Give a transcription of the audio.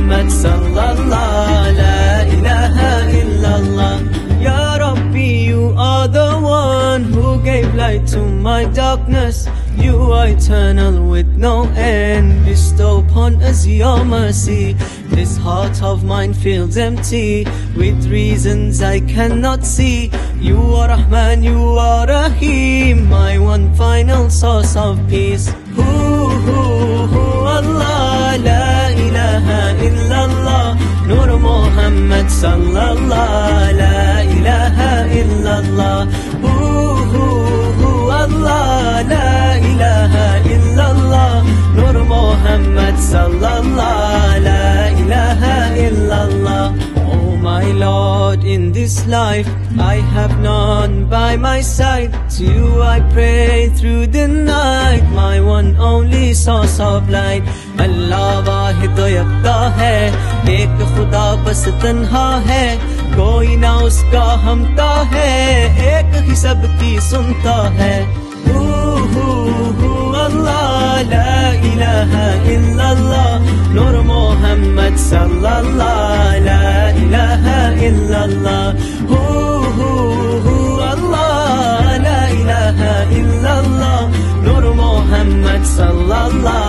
Muhammad sallallahu la ilaha illallah. Ya Rabbi, you are the one who gave light to my darkness. You are eternal with no end. Bestow upon us your mercy. This heart of mine feels empty with reasons I cannot see. You are Rahman, you are Rahim, my one final source of peace. Allah, la ilaha illallah. Nur Muhammad sallallahu la ilaha illallah. Allah, la ilaha illallah. Nur Muhammad sallallahu la ilaha illallah. Oh my Lord, in this life I have none by my side. To you I pray through the night, my one only source of light. Allah वाहिद यकता है, एक खुदा बस तन्हा है, कोई ना उसका हमता है, एक ही सबकी सुनता है. Allah, la ilaha illallah. Nur Muhammad sallallahu la ilaha illallah. Allah, la ilaha illallah. Nur Muhammad sallallahu